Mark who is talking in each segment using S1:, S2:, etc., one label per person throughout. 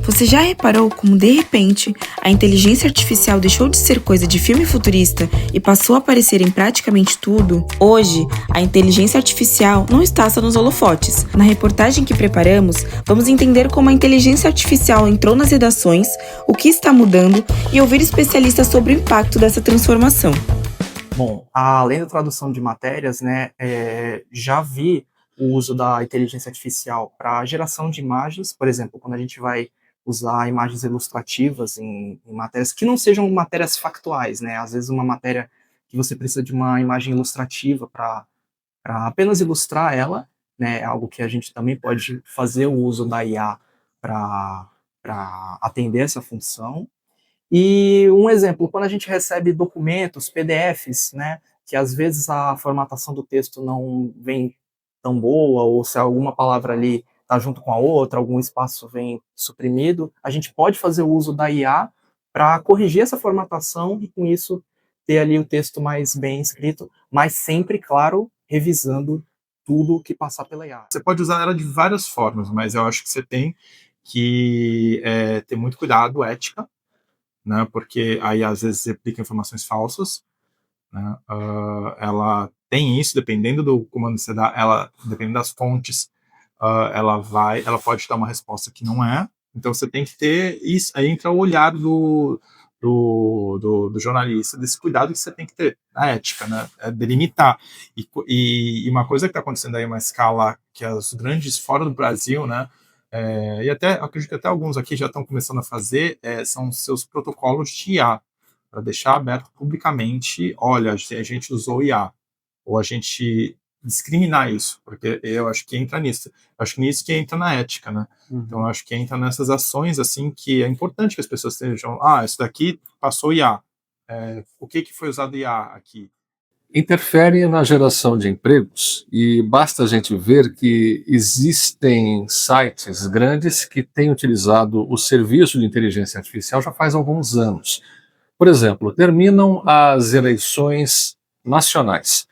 S1: Você já reparou como, de repente, a inteligência artificial deixou de ser coisa de filme futurista e passou a aparecer em praticamente tudo? Hoje, a inteligência artificial não está só nos holofotes. Na reportagem que preparamos, vamos entender como a inteligência artificial entrou nas redações, o que está mudando e ouvir especialistas sobre o impacto dessa transformação.
S2: Bom, além da tradução de matérias, né, já vi o uso da inteligência artificial para geração de imagens, por exemplo, quando a gente vai usar imagens ilustrativas em matérias que não sejam matérias factuais, né? Às vezes uma matéria que você precisa de uma imagem ilustrativa para apenas ilustrar ela, né? É algo que a gente também pode fazer o uso da IA para atender essa função. E um exemplo, quando a gente recebe documentos, PDFs, né, que às vezes a formatação do texto não vem tão boa, ou se alguma palavra ali está junto com a outra, algum espaço vem suprimido, a gente pode fazer o uso da IA para corrigir essa formatação e com isso ter ali o texto mais bem escrito, mas sempre, claro, revisando tudo que passar pela IA.
S3: Você pode usar ela de várias formas, mas eu acho que você tem que ter muito cuidado, ética, né, porque aí às vezes replica informações falsas, né, ela tem isso, dependendo do comando que você dá, dependendo das fontes, ela pode dar uma resposta que não é, então você tem que ter isso, aí entra o olhar do jornalista, desse cuidado que você tem que ter, a ética, né, delimitar, e uma coisa que está acontecendo aí em uma escala que os grandes fora do Brasil, né, e até, acredito que até alguns aqui já estão começando a fazer, são seus protocolos de IA, para deixar aberto publicamente, olha, a gente usou IA, ou a gente discriminar isso, porque eu acho que entra nisso. Eu acho que nisso que entra na ética, né? Então, eu acho que entra nessas ações, assim, que é importante que as pessoas estejam, isso daqui passou IA. O que foi usado IA aqui?
S4: Interfere na geração de empregos e basta a gente ver que existem sites grandes que têm utilizado o serviço de inteligência artificial já faz alguns anos. Por exemplo, terminam as eleições nacionais.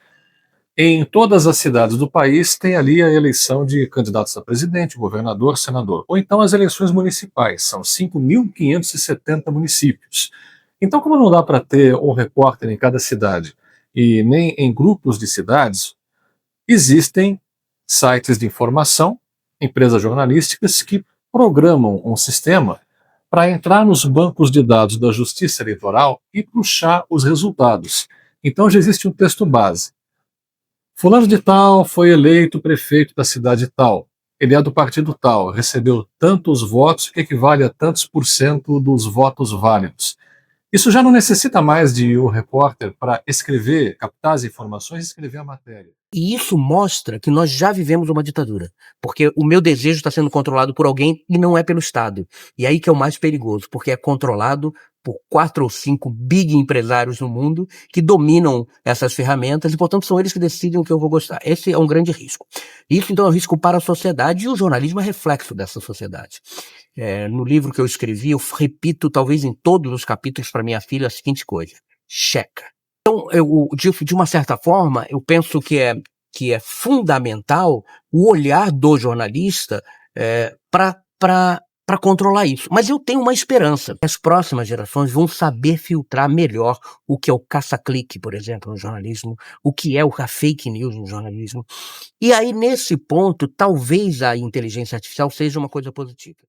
S4: Em todas as cidades do país tem ali a eleição de candidatos a presidente, governador, senador. Ou então as eleições municipais, são 5.570 municípios. Então, como não dá para ter um repórter em cada cidade e nem em grupos de cidades, existem sites de informação, empresas jornalísticas que programam um sistema para entrar nos bancos de dados da Justiça Eleitoral e puxar os resultados. Então já existe um texto base. Fulano de tal foi eleito prefeito da cidade tal. Ele é do partido tal, recebeu tantos votos, que equivale a tantos por cento dos votos válidos. Isso já não necessita mais de um repórter para escrever, captar as informações e escrever a matéria.
S5: E isso mostra que nós já vivemos uma ditadura, porque o meu desejo está sendo controlado por alguém e não é pelo Estado. E aí que é o mais perigoso, porque é controlado por 4 ou 5 big empresários no mundo que dominam essas ferramentas e, portanto, são eles que decidem o que eu vou gostar. Esse é um grande risco. Isso, então, é um risco para a sociedade e o jornalismo é reflexo dessa sociedade. No livro que eu escrevi, eu repito, talvez em todos os capítulos para minha filha, a seguinte coisa: checa. Então, de uma certa forma, eu penso que é fundamental o olhar do jornalista para controlar isso. Mas eu tenho uma esperança. As próximas gerações vão saber filtrar melhor o que é o caça-clique, por exemplo, no jornalismo, o que é a fake news no jornalismo. E aí, nesse ponto, talvez a inteligência artificial seja uma coisa positiva.